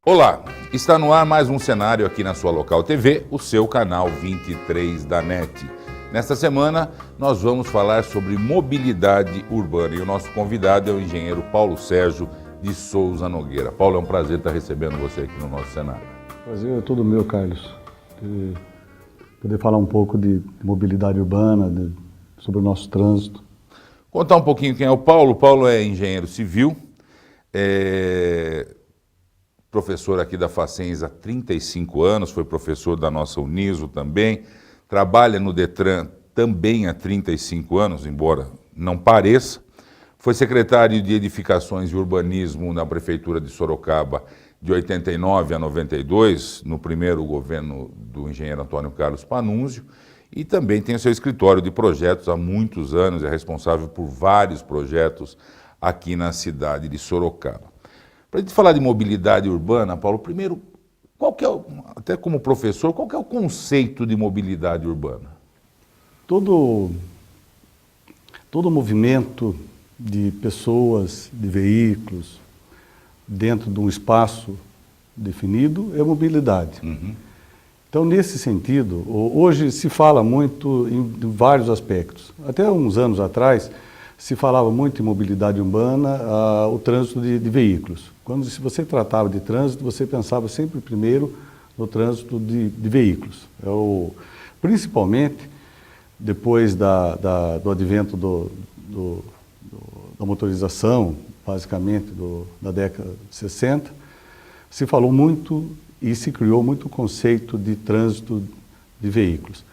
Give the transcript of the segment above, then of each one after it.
Olá, está no ar mais um cenário aqui na sua Local TV, o seu canal 23 da NET. Nesta semana, nós vamos falar sobre mobilidade urbana e o nosso convidado é o engenheiro Paulo Sérgio de Souza Nogueira. Paulo, é um prazer estar recebendo você aqui no nosso cenário. Prazer é todo meu, Carlos. Poder falar um pouco de mobilidade urbana, sobre o nosso trânsito. Contar um pouquinho quem é o Paulo. O Paulo é engenheiro civil, professor aqui da Facens há 35 anos, foi professor da nossa Uniso também, trabalha no Detran também há 35 anos, embora não pareça, foi secretário de Edificações e Urbanismo na Prefeitura de Sorocaba de 89 a 92, no primeiro governo do engenheiro Antônio Carlos Panunzio, e também tem o seu escritório de projetos há muitos anos, é responsável por vários projetos aqui na cidade de Sorocaba. Para a gente falar de mobilidade urbana, Paulo, primeiro, qual que é, até como professor, qual que é o conceito de mobilidade urbana? Todo movimento de pessoas, de veículos, dentro de um espaço definido é mobilidade. Então, nesse sentido, hoje se fala muito em vários aspectos. Até uns anos atrás, se falava muito em mobilidade urbana, o trânsito de veículos. Se você tratava de trânsito, você pensava sempre primeiro no trânsito de veículos. Principalmente depois do advento da motorização, basicamente da década de 60, se falou muito e se criou muito o conceito de trânsito de veículos.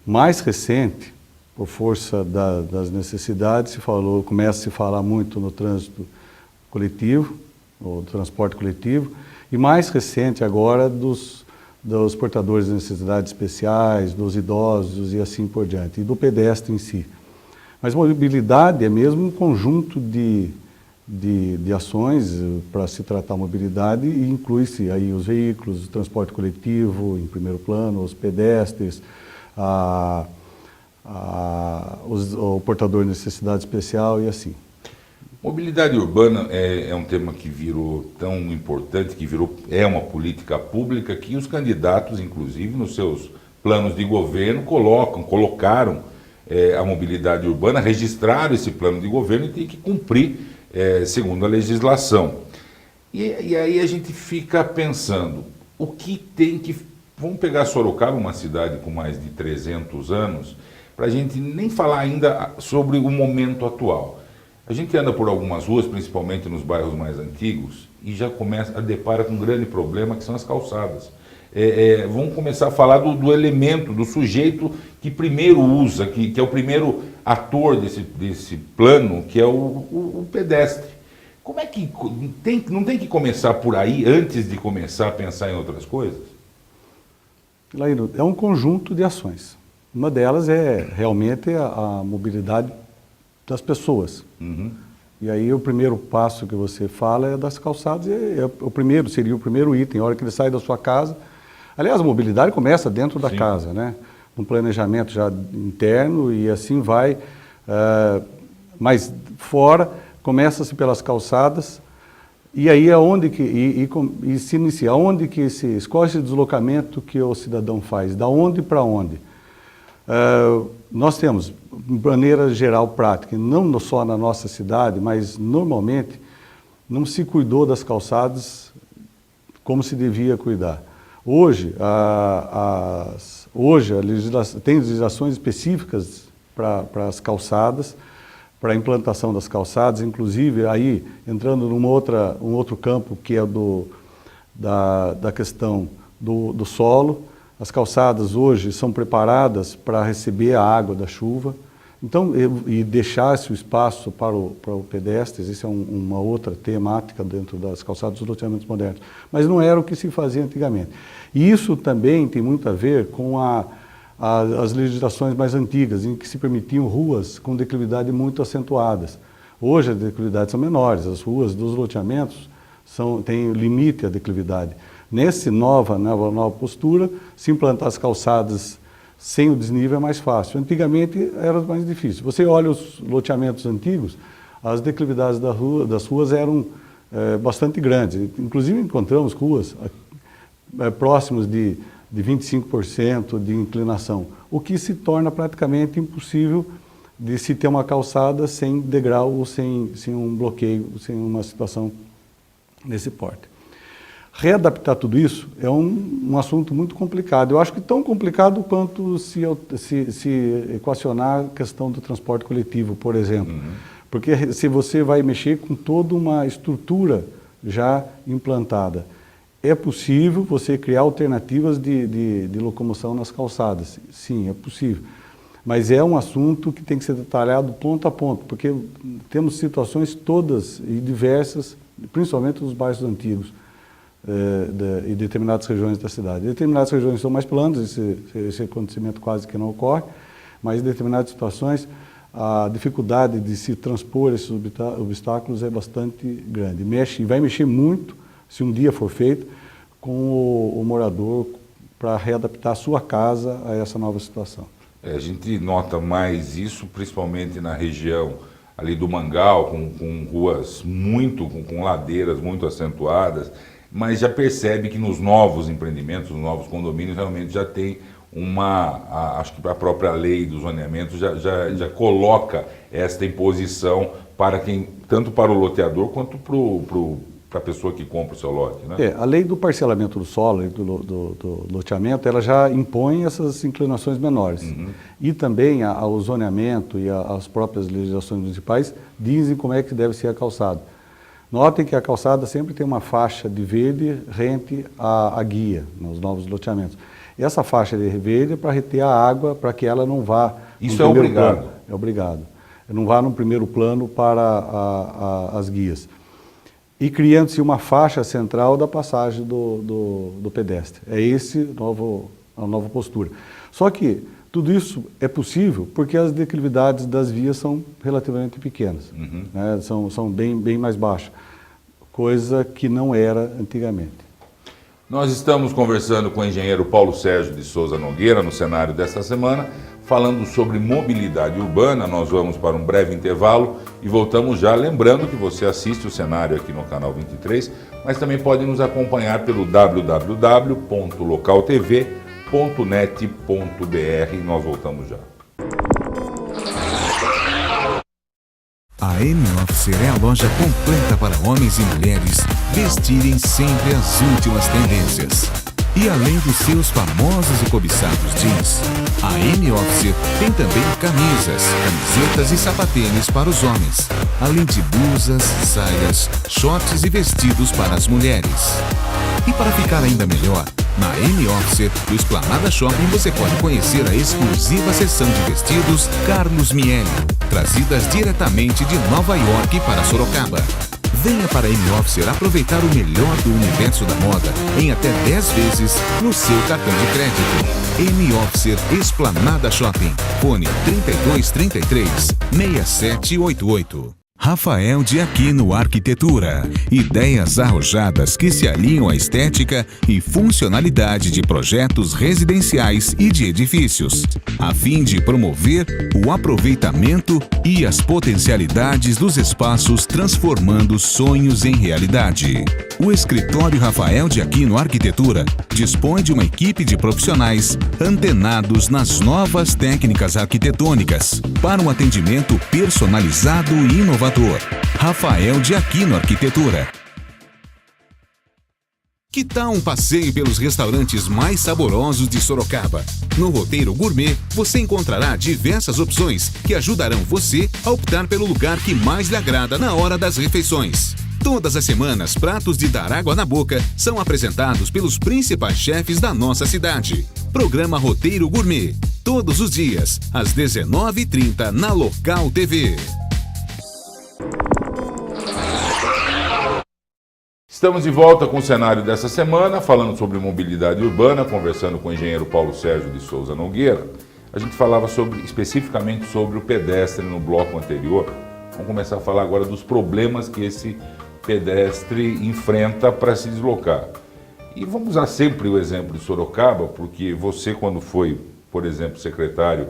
Mais recente, por força das necessidades, começa a se falar muito no trânsito coletivo, no transporte coletivo, e mais recente agora dos portadores de necessidades especiais, dos idosos e assim por diante, e do pedestre em si. Mas mobilidade é mesmo um conjunto de ações para se tratar a mobilidade e inclui-se aí os veículos, o transporte coletivo em primeiro plano, os pedestres, o portador de necessidade especial e assim. Mobilidade urbana é um tema que virou tão importante, é uma política pública que os candidatos, inclusive, nos seus planos de governo, colocaram a mobilidade urbana, registraram esse plano de governo e tem que cumprir segundo a legislação. E aí a gente fica pensando, o que tem que... Vamos pegar Sorocaba, uma cidade com mais de 300 anos, para a gente nem falar ainda sobre o momento atual. A gente anda por algumas ruas, principalmente nos bairros mais antigos, e já começa a deparar com um grande problema, que são as calçadas. Vamos começar a falar do elemento, do sujeito que primeiro usa, que é o primeiro ator desse plano, que é o pedestre. Como é que não tem que começar por aí antes de começar a pensar em outras coisas? Laíro, é um conjunto de ações. Uma delas é realmente a mobilidade das pessoas. E aí o primeiro passo que você fala é das calçadas, seria o primeiro item, a hora que ele sai da sua casa. Aliás, a mobilidade começa dentro da casa, né? Um planejamento já interno e assim vai. Mas fora, começa-se pelas calçadas e aí é onde que se inicia, qual é esse deslocamento que o cidadão faz, da onde para onde. Nós temos, de maneira geral, prática, não só na nossa cidade, mas normalmente não se cuidou das calçadas como se devia cuidar. Hoje, tem legislações específicas para as calçadas, para a implantação das calçadas, inclusive aí entrando um outro campo que é da questão do solo. As calçadas hoje são preparadas para receber a água da chuva, então, e deixar esse espaço para o pedestre, isso é uma outra temática dentro das calçadas dos loteamentos modernos, mas não era o que se fazia antigamente. E isso também tem muito a ver com as legislações mais antigas, em que se permitiam ruas com declividade muito acentuadas. Hoje as declividades são menores, as ruas dos loteamentos têm limite à declividade. Nessa nova postura, se implantar as calçadas sem o desnível é mais fácil. Antigamente era mais difícil. Você olha os loteamentos antigos, as declividades das ruas eram bastante grandes. Inclusive encontramos ruas próximas de 25% de inclinação, o que se torna praticamente impossível de se ter uma calçada sem degrau ou sem um bloqueio, sem uma situação nesse porte. Readaptar tudo isso é um assunto muito complicado. Eu acho que tão complicado quanto se equacionar a questão do transporte coletivo, por exemplo. Porque se você vai mexer com toda uma estrutura já implantada, é possível você criar alternativas de locomoção nas calçadas. Sim, é possível. Mas é um assunto que tem que ser detalhado ponto a ponto, porque temos situações todas e diversas, principalmente nos bairros antigos, e determinadas regiões da cidade. Determinadas regiões são mais planas, esse acontecimento quase que não ocorre, mas em determinadas situações a dificuldade de se transpor esses obstáculos é bastante grande. Vai mexer muito, se um dia for feito, com o morador para readaptar a sua casa a essa nova situação. A gente nota mais isso, principalmente na região ali do Mangal, com ruas com ladeiras muito acentuadas, mas já percebe que nos novos empreendimentos, nos novos condomínios, realmente já tem acho que a própria lei do zoneamento já coloca esta imposição para tanto para o loteador quanto para a pessoa que compra o seu lote, né? A lei do parcelamento do solo e do loteamento, ela já impõe essas inclinações menores. E também o zoneamento e as próprias legislações municipais dizem como é que deve ser a calçada. Notem que a calçada sempre tem uma faixa de verde rente à guia, nos novos loteamentos. E essa faixa de verde é para reter a água, para que ela não vá... Isso é obrigado? Plano. É obrigado. Não vá no primeiro plano para as guias. E criando-se uma faixa central da passagem do pedestre. É a nova postura. Só que tudo isso é possível porque as declividades das vias são relativamente pequenas, né? São bem mais baixas, coisa que não era antigamente. Nós estamos conversando com o engenheiro Paulo Sérgio de Souza Nogueira, no cenário desta semana, falando sobre mobilidade urbana. Nós vamos para um breve intervalo e voltamos já, lembrando que você assiste o cenário aqui no canal 23, mas também pode nos acompanhar pelo www.localtv.net.br. Nós voltamos já. A M-Officer é a loja completa para homens e mulheres vestirem sempre as últimas tendências. E além dos seus famosos e cobiçados jeans, a M-Officer tem também camisas, camisetas e sapatênis para os homens, além de blusas, saias, shorts e vestidos para as mulheres. E para ficar ainda melhor, na M-Officer do Esplanada Shopping você pode conhecer a exclusiva seção de vestidos Carlos Miele, trazidas diretamente de Nova York para Sorocaba. Venha para a M-Officer aproveitar o melhor do universo da moda em até 10 vezes no seu cartão de crédito. M-Officer Esplanada Shopping. Fone 3233-6788. Rafael de Aquino Arquitetura. Ideias arrojadas que se alinham à estética e funcionalidade de projetos residenciais e de edifícios, a fim de promover o aproveitamento e as potencialidades dos espaços, transformando sonhos em realidade. O escritório Rafael de Aquino Arquitetura dispõe de uma equipe de profissionais antenados nas novas técnicas arquitetônicas para um atendimento personalizado e inovador. Rafael de Aquino Arquitetura. Que tal um passeio pelos restaurantes mais saborosos de Sorocaba? No Roteiro Gourmet, você encontrará diversas opções que ajudarão você a optar pelo lugar que mais lhe agrada na hora das refeições. Todas as semanas, pratos de dar água na boca são apresentados pelos principais chefes da nossa cidade. Programa Roteiro Gourmet, todos os dias, às 19h30, na Local TV. Estamos de volta com o cenário dessa semana, falando sobre mobilidade urbana, conversando com o engenheiro Paulo Sérgio de Souza Nogueira. A gente falava especificamente sobre o pedestre no bloco anterior. Vamos começar a falar agora dos problemas que esse pedestre enfrenta para se deslocar. E vamos usar sempre o exemplo de Sorocaba, porque você, quando foi, por exemplo, secretário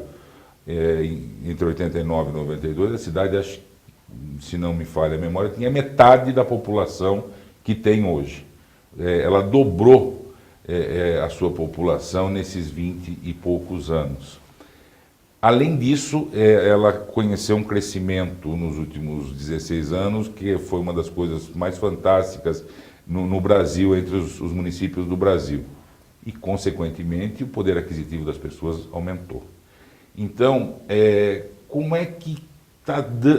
entre 89 e 92, a cidade se não me falha a memória, tinha metade da população que tem hoje. Ela dobrou a sua população nesses 20 e poucos anos. Além disso, ela conheceu um crescimento nos últimos 16 anos, que foi uma das coisas mais fantásticas no Brasil, entre os municípios do Brasil. E, consequentemente, o poder aquisitivo das pessoas aumentou. Então, como é que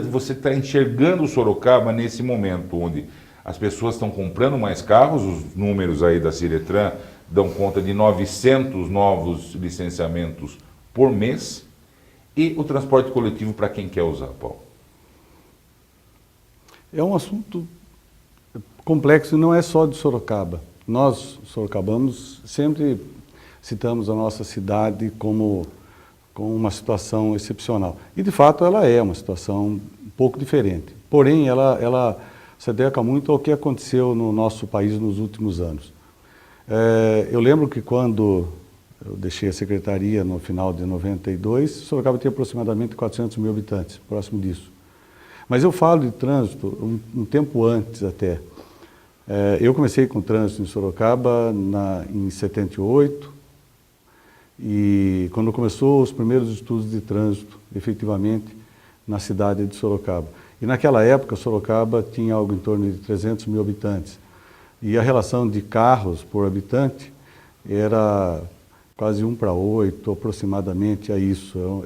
você está enxergando o Sorocaba nesse momento, onde as pessoas estão comprando mais carros? Os números aí da Ciretran dão conta de 900 novos licenciamentos por mês, e o transporte coletivo para quem quer usar, Paulo? É um assunto complexo e não é só de Sorocaba. Nós, sorocabanos, sempre citamos a nossa cidade como uma situação excepcional. E, de fato, ela é uma situação um pouco diferente. Porém, ela se adequa muito ao que aconteceu no nosso país nos últimos anos. Eu lembro que quando eu deixei a secretaria no final de 92, Sorocaba tinha aproximadamente 400 mil habitantes, próximo disso. Mas eu falo de trânsito um tempo antes até. Eu comecei com trânsito em Sorocaba em 78, e quando começou os primeiros estudos de trânsito, efetivamente, na cidade de Sorocaba. E naquela época, Sorocaba tinha algo em torno de 300 mil habitantes. E a relação de carros por habitante era quase 1:8, aproximadamente a isso.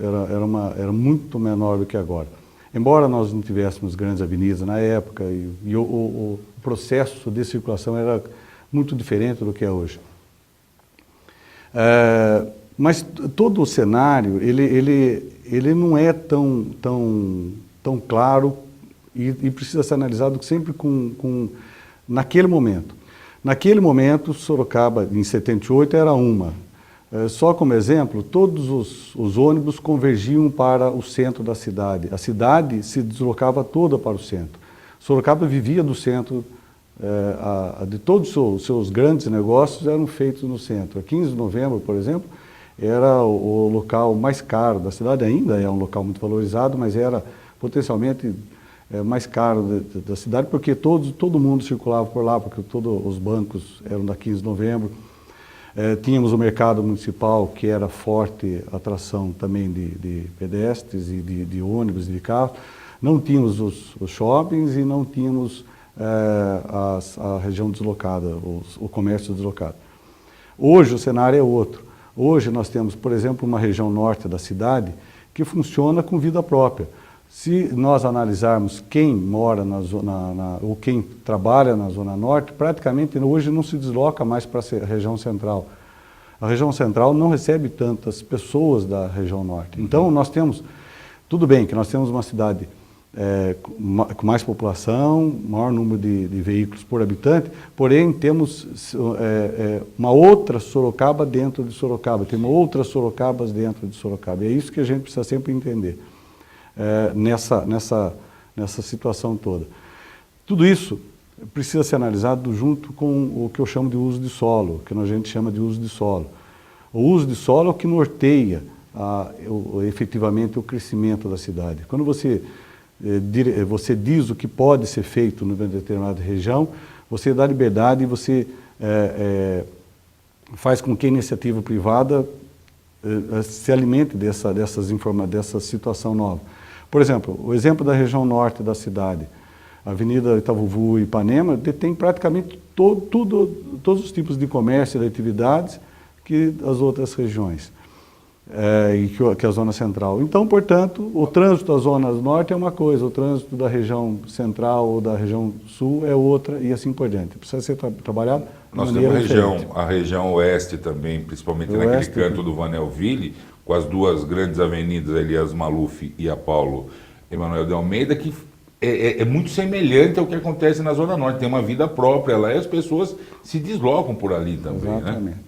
Era muito menor do que agora. Embora nós não tivéssemos grandes avenidas na época, e o processo de circulação era muito diferente do que é hoje. Mas todo o cenário, ele não é tão claro e precisa ser analisado sempre naquele momento. Naquele momento, Sorocaba, em 78, era uma. Só como exemplo, todos os ônibus convergiam para o centro da cidade. A cidade se deslocava toda para o centro. Sorocaba vivia do centro, de todos os seus grandes negócios eram feitos no centro. A 15 de novembro, por exemplo, era o local mais caro da cidade, ainda é um local muito valorizado, mas era potencialmente mais caro da cidade, porque todo mundo circulava por lá, porque todos os bancos eram da 15 de novembro. Tínhamos o mercado municipal, que era forte atração também de pedestres e de ônibus e de carros. Não tínhamos os shoppings e não tínhamos a região deslocada, o comércio deslocado. Hoje o cenário é outro. Hoje nós temos, por exemplo, uma região norte da cidade que funciona com vida própria. Se nós analisarmos quem mora ou quem trabalha na Zona Norte, praticamente hoje não se desloca mais para a região central. A região central não recebe tantas pessoas da região norte. Então nós temos, tudo bem que nós temos uma cidade com mais população, maior número de veículos por habitante, porém temos uma outra Sorocaba dentro de Sorocaba, temos outras Sorocabas dentro de Sorocaba. E é isso que a gente precisa sempre entender. Nessa situação toda. Tudo isso precisa ser analisado junto com o que eu chamo de uso de solo, que a gente chama de uso de solo. O uso de solo é o que norteia efetivamente o crescimento da cidade. Quando você diz o que pode ser feito numa determinada região, você dá liberdade e você faz com que a iniciativa privada se alimente dessa situação nova. Por exemplo, o exemplo da região norte da cidade, a Avenida Itavuvu e Ipanema, detém praticamente todos os tipos de comércio e de atividades que as outras regiões, que a zona central. Então, portanto, o trânsito da zona norte é uma coisa, o trânsito da região central ou da região sul é outra, e assim por diante. Precisa ser trabalhado de Nós maneira temos diferente. a região oeste também, principalmente naquele canto do Vanelville, com as duas grandes avenidas ali, as Maluf e a Paulo Emanuel de Almeida, que é muito semelhante ao que acontece na Zona Norte. Tem uma vida própria lá e as pessoas se deslocam por ali também. Exatamente.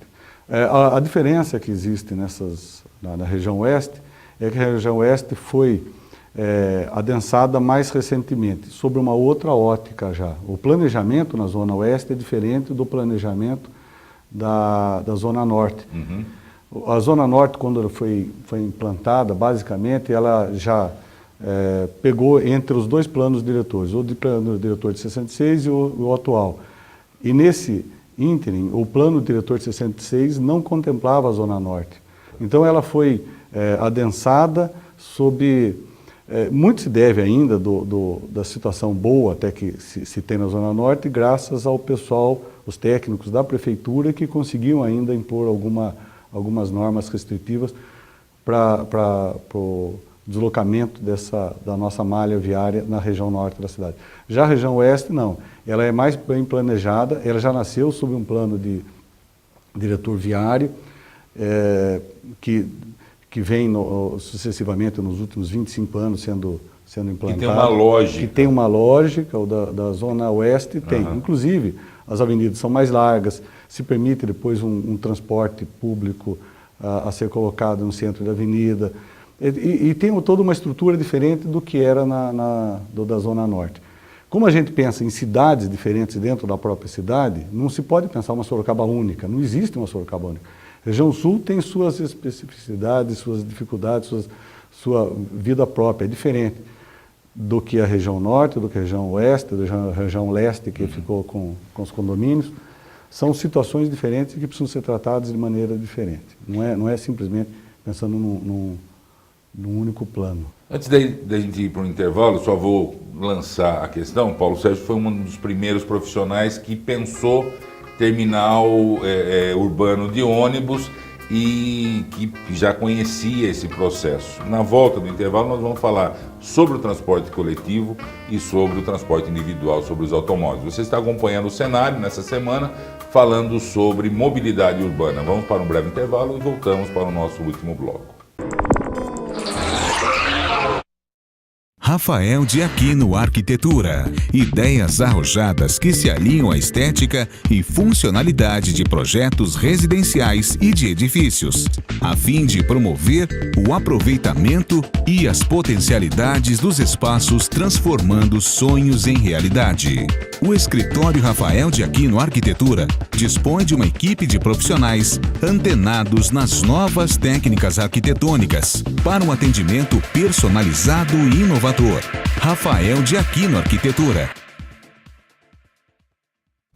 Né? A diferença que existe na região oeste é que a região oeste foi adensada mais recentemente, sobre uma outra ótica já. O planejamento na Zona Oeste é diferente do planejamento da Zona Norte. Uhum. A Zona Norte, quando ela foi implantada, basicamente, ela já pegou entre os dois planos diretores, o plano diretor de 66 e o atual. E nesse ínterim, o plano diretor de 66 não contemplava a Zona Norte. Então ela foi adensada sob... muito se deve ainda da situação boa até que se tem na Zona Norte, graças ao pessoal, os técnicos da prefeitura, que conseguiam ainda impor algumas normas restritivas para o deslocamento da nossa malha viária na região norte da cidade. Já a região oeste, não. Ela é mais bem planejada, ela já nasceu sob um plano de diretor viário, que vem sucessivamente nos últimos 25 anos sendo implantado. Que tem uma lógica. Que tem uma lógica, o da Zona Oeste tem. Inclusive, as avenidas são mais largas, se permite depois um transporte público a ser colocado no centro da avenida. E tem toda uma estrutura diferente do que era da Zona Norte. Como a gente pensa em cidades diferentes dentro da própria cidade, não se pode pensar uma Sorocaba única, não existe uma Sorocaba única. A região sul tem suas especificidades, suas dificuldades, sua vida própria, é diferente do que a região norte, do que a região oeste, da região leste, que ficou com os condomínios. São situações diferentes que precisam ser tratadas de maneira diferente. Não é simplesmente pensando num único plano. Antes da gente ir para o intervalo, só vou lançar a questão. Paulo Sérgio foi um dos primeiros profissionais que pensou terminal urbano de ônibus e que já conhecia esse processo. Na volta do intervalo nós vamos falar sobre o transporte coletivo e sobre o transporte individual, sobre os automóveis. Você está acompanhando o cenário nessa semana falando sobre mobilidade urbana. Vamos para um breve intervalo e voltamos para o nosso último bloco. Rafael de Aquino Arquitetura. Ideias arrojadas que se alinham à estética e funcionalidade de projetos residenciais e de edifícios, a fim de promover o aproveitamento e as potencialidades dos espaços, transformando sonhos em realidade. O escritório Rafael de Aquino Arquitetura dispõe de uma equipe de profissionais antenados nas novas técnicas arquitetônicas para um atendimento personalizado e inovador. Rafael de Aquino Arquitetura.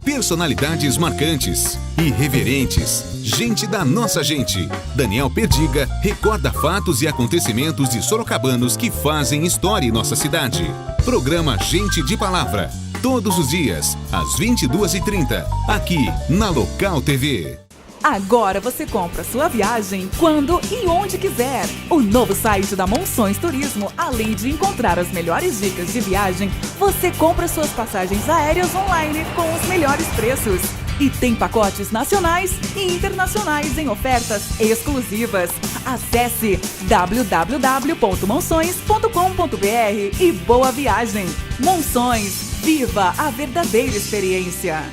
Personalidades marcantes, irreverentes, gente da nossa gente. Daniel Perdiga recorda fatos e acontecimentos de sorocabanos que fazem história em nossa cidade. Programa Gente de Palavra, todos os dias, às 22h30, aqui na Local TV. Agora você compra sua viagem quando e onde quiser. O novo site da Monções Turismo, além de encontrar as melhores dicas de viagem, você compra suas passagens aéreas online com os melhores preços. E tem pacotes nacionais e internacionais em ofertas exclusivas. Acesse www.monções.com.br e boa viagem. Monções, viva a verdadeira experiência.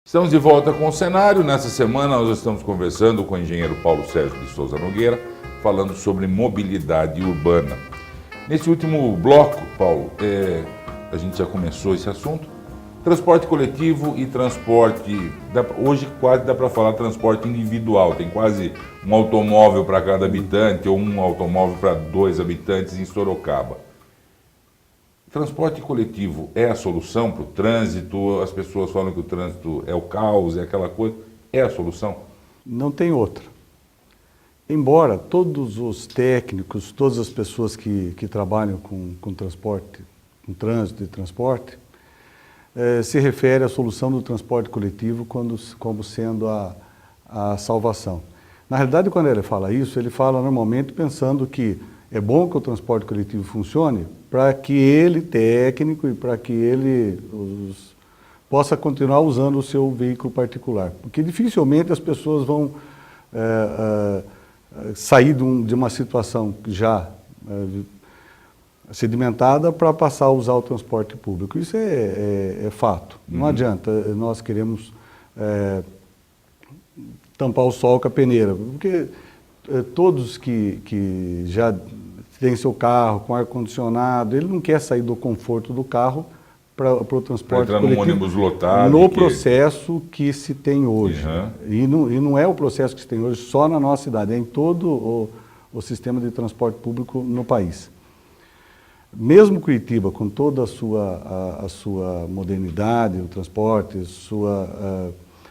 Estamos de volta com o cenário. Nessa semana nós estamos conversando com o engenheiro Paulo Sérgio de Souza Nogueira, falando sobre mobilidade urbana. Nesse último bloco, Paulo, a gente já começou esse assunto. Transporte coletivo e transporte, hoje quase dá para falar transporte individual, tem quase um automóvel para cada habitante ou um automóvel para 2 habitantes em Sorocaba. Transporte coletivo é a solução para o trânsito? As pessoas falam que o trânsito é o caos, é aquela coisa. É a solução? Não tem outra. Embora todos os técnicos, todas as pessoas que trabalham com transporte, com trânsito e transporte, se refere à solução do transporte coletivo como sendo a salvação. Na realidade, quando ele fala isso, ele fala normalmente pensando que é bom que o transporte coletivo funcione para que ele, técnico, e para que ele possa continuar usando o seu veículo particular. Porque dificilmente as pessoas vão sair de uma situação já sedimentada para passar a usar o transporte público. Isso é fato. Não adianta, nós queremos tampar o sol com a peneira, porque todos que já têm seu carro com ar-condicionado, ele não quer sair do conforto do carro para o transporte entrar num coletivo ônibus lotado. no processo que se tem hoje. Uhum. E não é o processo que se tem hoje só na nossa cidade, é em todo o sistema de transporte público no país. Mesmo Curitiba, com toda a sua modernidade, o transporte,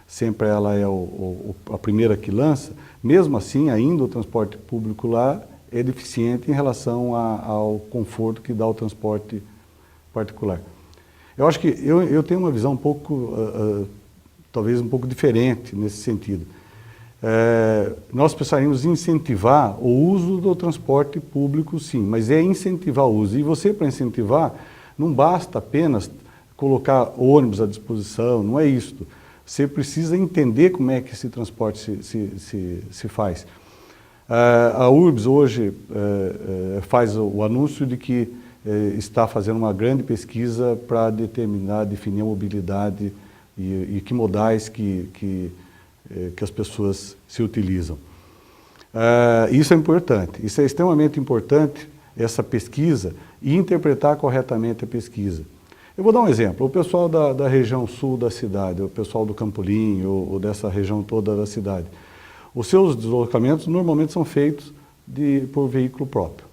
sempre ela é a primeira que lança, mesmo assim, ainda o transporte público lá é deficiente em relação ao conforto que dá o transporte particular. Eu acho que eu tenho uma visão um pouco, talvez um pouco diferente nesse sentido. Nós precisaríamos incentivar o uso do transporte público, sim, mas é incentivar o uso. E você, para incentivar, não basta apenas colocar ônibus à disposição, não é isto. Você precisa entender como é que esse transporte se faz. A URBS hoje faz o anúncio de que está fazendo uma grande pesquisa para definir a mobilidade e que modais que as pessoas se utilizam. Isso é importante, isso é extremamente importante, essa pesquisa, e interpretar corretamente a pesquisa. Eu vou dar um exemplo, o pessoal da região sul da cidade, o pessoal do Campolim ou dessa região toda da cidade, os seus deslocamentos normalmente são feitos por veículo próprio.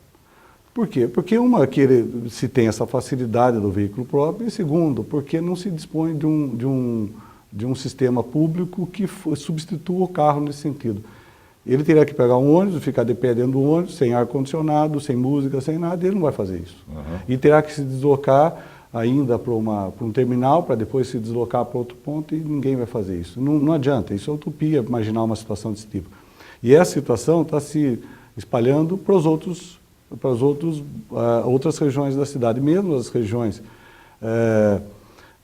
Por quê? Porque que se tem essa facilidade do veículo próprio, e segundo, porque não se dispõe de um sistema público que substitua o carro nesse sentido. Ele teria que pegar um ônibus, ficar de pé dentro do ônibus, sem ar-condicionado, sem música, sem nada, e ele não vai fazer isso. Uhum. E terá que se deslocar ainda para um terminal, para depois se deslocar para outro ponto, e ninguém vai fazer isso. Não adianta, isso é utopia imaginar uma situação desse tipo. E essa situação está se espalhando para outras regiões da cidade, mesmo as regiões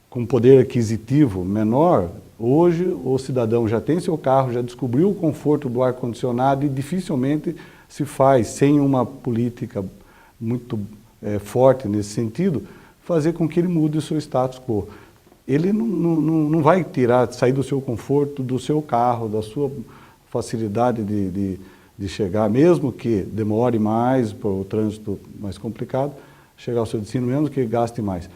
com poder aquisitivo menor. Hoje o cidadão já tem seu carro, já descobriu o conforto do ar-condicionado e dificilmente se faz, sem uma política muito forte nesse sentido, fazer com que ele mude o seu status quo. Ele não vai sair do seu conforto, do seu carro, da sua facilidade de chegar, mesmo que demore mais, por o trânsito mais complicado, chegar ao seu destino, mesmo que gaste mais.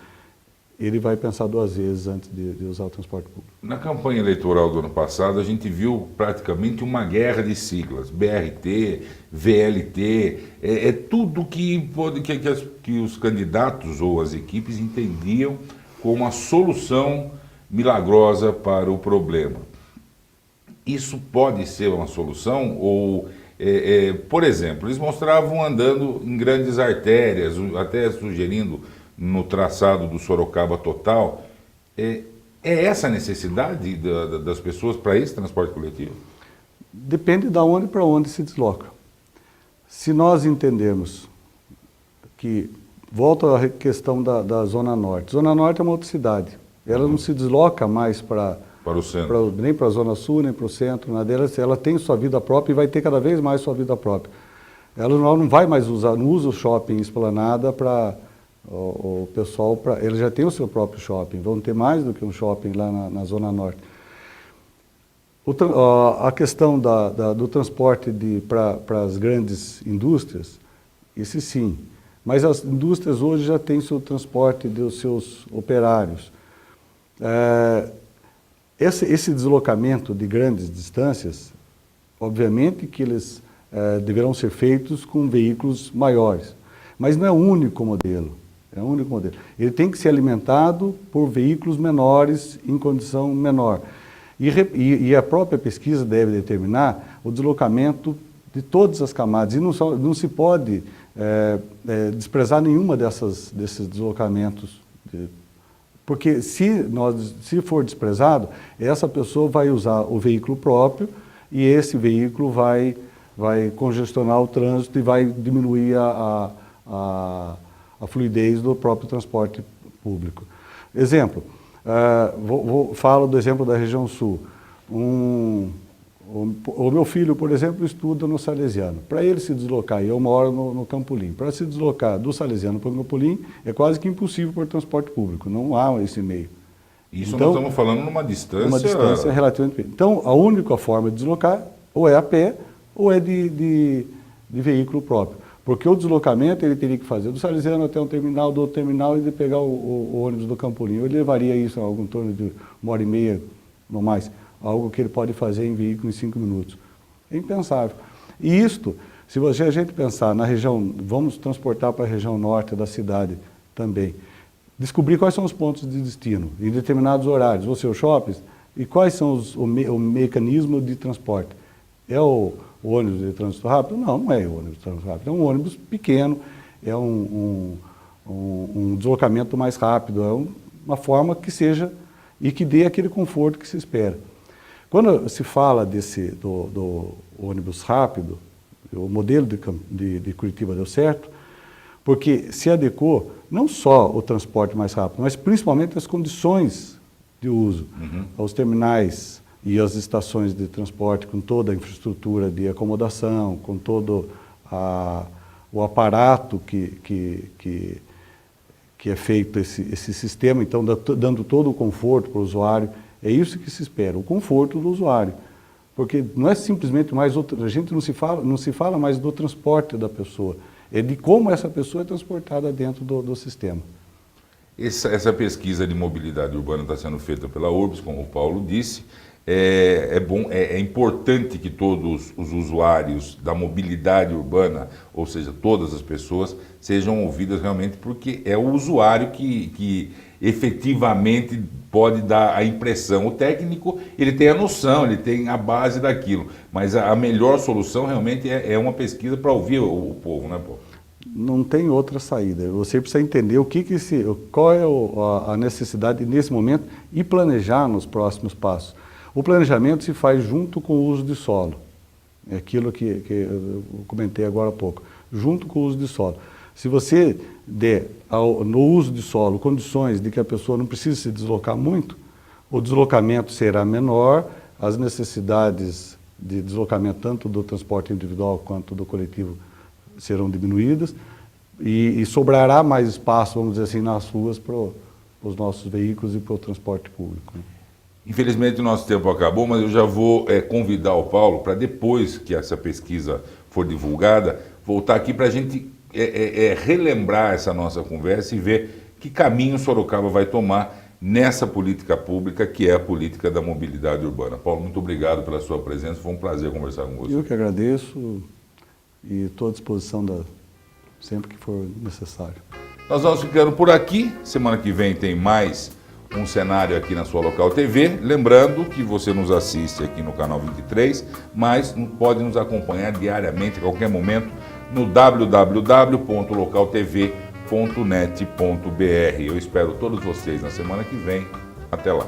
Ele vai pensar duas vezes antes de usar o transporte público. Na campanha eleitoral do ano passado, a gente viu praticamente uma guerra de siglas, BRT, VLT, tudo que os candidatos ou as equipes entendiam como a solução milagrosa para o problema. Isso pode ser uma solução ou... por exemplo, eles mostravam andando em grandes artérias, até sugerindo no traçado do Sorocaba Total. É essa a necessidade das pessoas para esse transporte coletivo? Depende de onde para onde se desloca. Se nós entendermos que, volta à questão da Zona Norte. Zona Norte é uma outra cidade. Ela não se desloca mais para o centro. Nem para a Zona Sul, nem para o centro. Ela tem sua vida própria e vai ter cada vez mais sua vida própria. Ela não vai mais não usa o shopping Esplanada para... O pessoal, ele já tem o seu próprio shopping, vão ter mais do que um shopping lá na Zona Norte. A questão do transporte para as grandes indústrias, esse sim, mas as indústrias hoje já têm seu transporte dos seus operários. Esse deslocamento de grandes distâncias, obviamente que eles deverão ser feitos com veículos maiores, mas não é o único modelo. É o único modelo. Ele tem que ser alimentado por veículos menores, em condição menor. E a própria pesquisa deve determinar o deslocamento de todas as camadas. E não se pode desprezar nenhuma desses deslocamentos. Porque se for desprezado, essa pessoa vai usar o veículo próprio e esse veículo vai congestionar o trânsito e vai diminuir a fluidez do próprio transporte público. Exemplo, falo do exemplo da região sul. O meu filho, por exemplo, estuda no Salesiano. Para ele se deslocar, e eu moro no Campolim, para se deslocar do Salesiano para o Campolim é quase que impossível por transporte público, não há esse meio. Isso então, nós estamos falando numa distância... Uma distância relativamente pequena. Então, a única forma de deslocar ou é a pé ou é de veículo próprio. Porque o deslocamento ele teria que fazer do Salesiano até um terminal, do outro terminal e de pegar o ônibus do Campolim. Ele levaria isso a algo em torno de 1h30, não mais, algo que ele pode fazer em veículo em 5 minutos. É impensável. E isto, se a gente pensar na região, vamos transportar para a região norte da cidade também, descobrir quais são os pontos de destino, em determinados horários, ou seus shoppings, e quais são o mecanismo de transporte. É o ônibus de trânsito rápido? Não, não é o ônibus de trânsito rápido. É um ônibus pequeno, é um deslocamento mais rápido, é uma forma que seja e que dê aquele conforto que se espera. Quando se fala do ônibus rápido, o modelo de Curitiba deu certo, porque se adequou não só o transporte mais rápido, mas principalmente as condições de uso, aos terminais e as estações de transporte, com toda a infraestrutura de acomodação, com todo o aparato que é feito esse sistema, então dando todo o conforto para o usuário. É isso que se espera, o conforto do usuário. Porque não é simplesmente mais a gente não se fala mais do transporte da pessoa, é de como essa pessoa é transportada dentro do sistema. Essa pesquisa de mobilidade urbana está sendo feita pela URBS, como o Paulo disse. É importante que todos os usuários da mobilidade urbana, ou seja, todas as pessoas, sejam ouvidas realmente, porque é o usuário que efetivamente pode dar a impressão. O técnico, ele tem a noção, ele tem a base daquilo, mas a melhor solução realmente é uma pesquisa para ouvir o povo, né, Paulo? Não tem outra saída. Você precisa entender qual é a necessidade nesse momento e planejar nos próximos passos. O planejamento se faz junto com o uso de solo. É aquilo que eu comentei agora há pouco. Junto com o uso de solo. Se você der no uso de solo condições de que a pessoa não precise se deslocar muito, o deslocamento será menor, as necessidades de deslocamento tanto do transporte individual quanto do coletivo serão diminuídas e sobrará mais espaço, vamos dizer assim, nas ruas para os nossos veículos e para o transporte público, né? Infelizmente o nosso tempo acabou, mas eu já vou convidar o Paulo para, depois que essa pesquisa for divulgada, voltar aqui para a gente relembrar essa nossa conversa e ver que caminho Sorocaba vai tomar nessa política pública que é a política da mobilidade urbana. Paulo, muito obrigado pela sua presença, foi um prazer conversar com você. Eu que agradeço e estou à disposição sempre que for necessário. Nós vamos ficando por aqui, semana que vem tem mais um cenário aqui na sua Local TV, lembrando que você nos assiste aqui no canal 23, mas pode nos acompanhar diariamente, a qualquer momento, no www.localtv.net.br. Eu espero todos vocês na semana que vem. Até lá.